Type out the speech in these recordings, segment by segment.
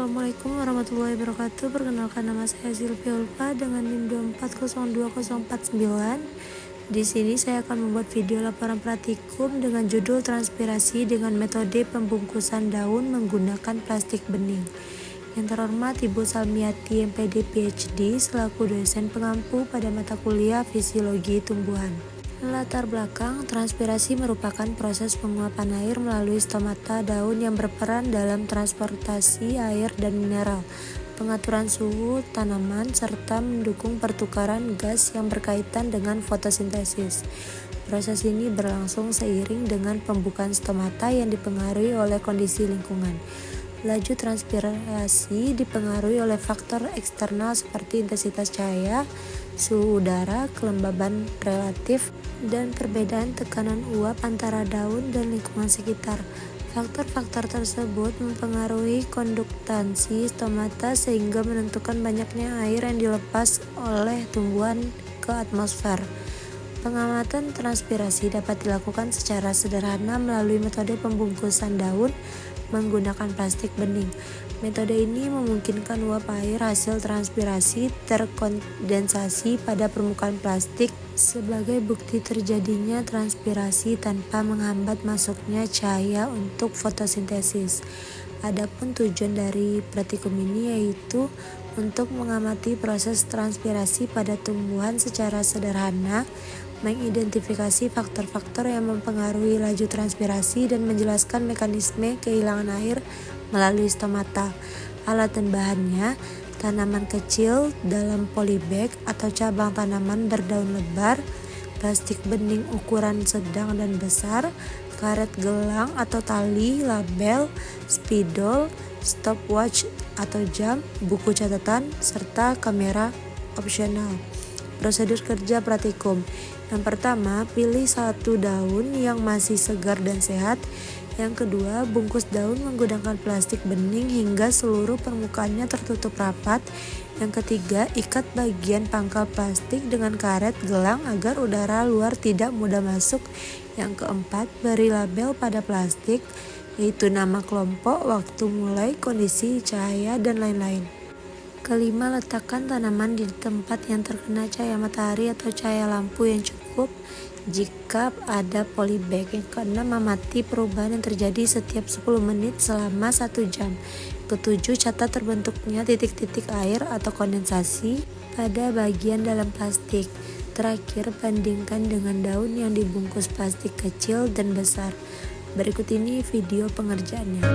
Assalamualaikum warahmatullahi wabarakatuh. Perkenalkan, nama saya Silvia Ulfa dengan NIM 2402049. Di sini saya akan membuat video laporan praktikum dengan judul transpirasi dengan metode pembungkusan daun menggunakan plastik bening. Yang terhormat Ibu Salmiati MPD PhD selaku dosen pengampu pada mata kuliah Fisiologi Tumbuhan. Latar belakang, transpirasi merupakan proses penguapan air melalui stomata daun yang berperan dalam transportasi air dan mineral, pengaturan suhu tanaman, serta mendukung pertukaran gas yang berkaitan dengan fotosintesis. Proses ini berlangsung seiring dengan pembukaan stomata yang dipengaruhi oleh kondisi lingkungan. Laju transpirasi dipengaruhi oleh faktor eksternal seperti intensitas cahaya, suhu udara, kelembaban relatif, dan perbedaan tekanan uap antara daun dan lingkungan sekitar. Faktor-faktor tersebut mempengaruhi konduktansi stomata sehingga menentukan banyaknya air yang dilepas oleh tumbuhan ke atmosfer. Pengamatan transpirasi dapat dilakukan secara sederhana melalui metode pembungkusan daun menggunakan plastik bening. Metode ini memungkinkan uap air hasil transpirasi terkondensasi pada permukaan plastik sebagai bukti terjadinya transpirasi tanpa menghambat masuknya cahaya untuk fotosintesis. Adapun tujuan dari praktikum ini yaitu untuk mengamati proses transpirasi pada tumbuhan secara sederhana, mengidentifikasi faktor-faktor yang mempengaruhi laju transpirasi dan menjelaskan mekanisme kehilangan air melalui stomata. Alat dan bahannya: tanaman kecil dalam polybag atau cabang tanaman berdaun lebar, plastik bening ukuran sedang dan besar, karet gelang atau tali, label, spidol, stopwatch atau jam, buku catatan, serta kamera opsional. Prosedur kerja praktikum. Yang pertama, pilih satu daun yang masih segar dan sehat. Yang kedua, bungkus daun menggunakan plastik bening hingga seluruh permukaannya tertutup rapat. Yang ketiga, ikat bagian pangkal plastik dengan karet gelang agar udara luar tidak mudah masuk. Yang keempat, beri label pada plastik, yaitu nama kelompok, waktu mulai, kondisi cahaya, dan lain-lain. Kelima, letakkan tanaman di tempat yang terkena cahaya matahari atau cahaya lampu yang cukup jika ada polybag. Yang keenam, amati perubahan yang terjadi setiap 10 menit selama 1 jam. Ketujuh, catat terbentuknya titik-titik air atau kondensasi pada bagian dalam plastik. Terakhir, bandingkan dengan daun yang dibungkus plastik kecil dan besar. Berikut ini video pengerjaannya.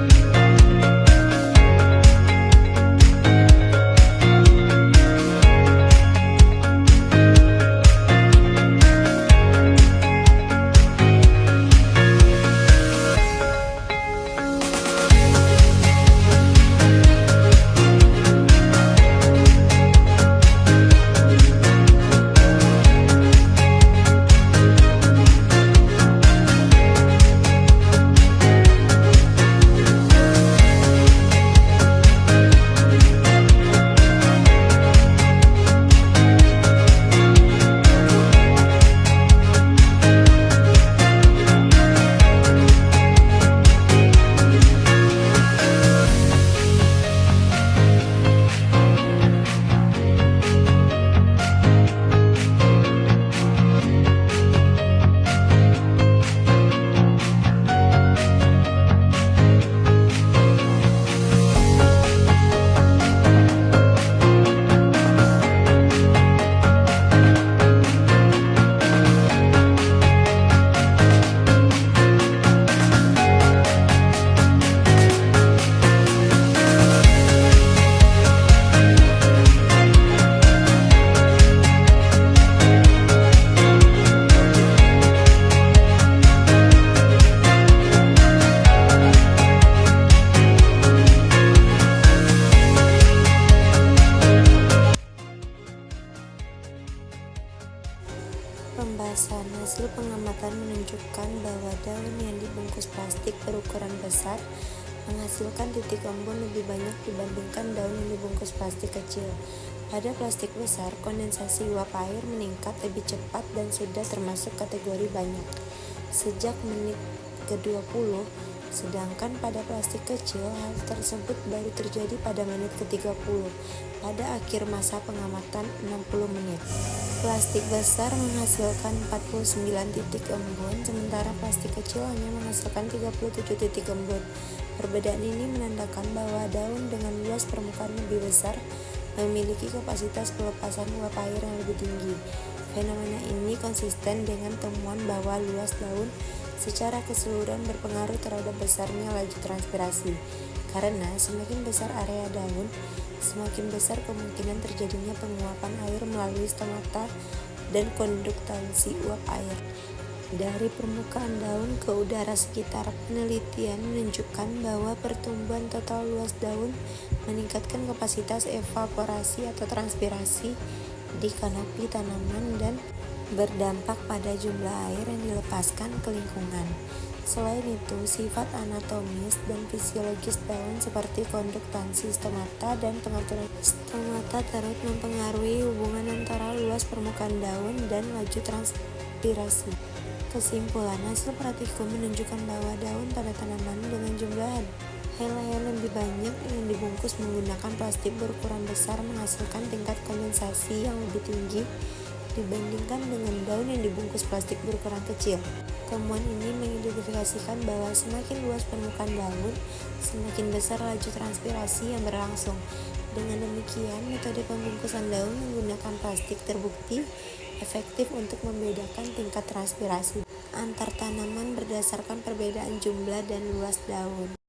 Pembahasan. Hasil pengamatan menunjukkan bahwa daun yang dibungkus plastik berukuran besar menghasilkan titik embun lebih banyak dibandingkan daun yang dibungkus plastik kecil. Pada plastik besar, kondensasi uap air meningkat lebih cepat dan sudah termasuk kategori banyak. Sejak menit ke-20, Sedangkan pada plastik kecil, hal tersebut baru terjadi pada menit ke-30, pada akhir masa pengamatan 60 menit. Plastik besar menghasilkan 49 titik embun, sementara plastik kecil hanya menghasilkan 37 titik embun. Perbedaan ini menandakan bahwa daun dengan luas permukaan lebih besar memiliki kapasitas pelepasan uap air yang lebih tinggi. Fenomena ini konsisten dengan temuan bahwa luas daun secara keseluruhan berpengaruh terhadap besarnya laju transpirasi. Karena semakin besar area daun, semakin besar kemungkinan terjadinya penguapan air melalui stomata dan konduktansi uap air dari permukaan daun ke udara sekitar. Penelitian menunjukkan bahwa pertumbuhan total luas daun meningkatkan kapasitas evaporasi atau transpirasi di kanopi tanaman dan berdampak pada jumlah air yang dilepaskan ke lingkungan. Selain itu, sifat anatomis dan fisiologis daun seperti konduktansi stomata dan pengaturan stomata turut mempengaruhi hubungan antara luas permukaan daun dan laju transpirasi. Kesimpulan, hasil praktikum menunjukkan bahwa daun pada tanaman dengan jumlah helai yang lebih banyak yang dibungkus menggunakan plastik berukuran besar menghasilkan tingkat kondensasi yang lebih tinggi dibandingkan dengan daun yang dibungkus plastik berukuran kecil. Temuan ini mengidentifikasikan bahwa semakin luas permukaan daun, semakin besar laju transpirasi yang berlangsung. Dengan demikian, metode pembungkusan daun menggunakan plastik terbukti efektif untuk membedakan tingkat transpirasi antar tanaman berdasarkan perbedaan jumlah dan luas daun.